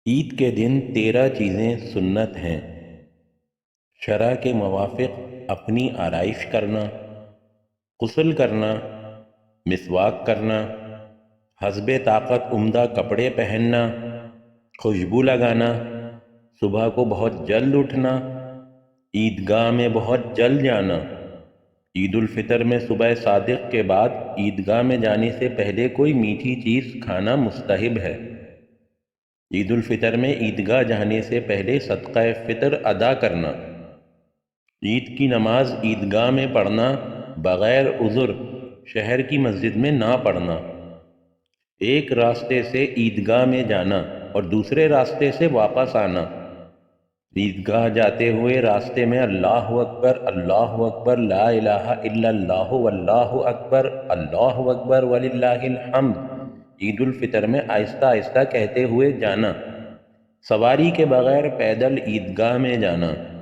عید کے دن 13 چیزیں سنت ہیں۔ شرع کے موافق اپنی آرائش کرنا، غسل کرنا، مسواک کرنا، حسب طاقت عمدہ کپڑے پہننا، خوشبو لگانا، صبح کو بہت جلد اٹھنا، عیدگاہ میں بہت جلد جانا۔ عید الفطر میں صبح صادق کے بعد عیدگاہ میں جانے سے پہلے کوئی میٹھی چیز کھانا مستحب ہے۔ عید الفطر میں عیدگاہ جانے سے پہلے صدقہ فطر ادا کرنا۔ عید کی نماز عیدگاہ میں پڑھنا، بغیر عذر شہر کی مسجد میں نہ پڑھنا۔ ایک راستے سے عیدگاہ میں جانا اور دوسرے راستے سے واپس آنا۔ عیدگاہ جاتے ہوئے راستے میں اللہ اکبر لا الہ الا اللہ واللہ اکبر وللہ الحمد عید الفطر میں آہستہ آہستہ کہتے ہوئے جانا۔ سواری کے بغیر پیدل عیدگاہ میں جانا۔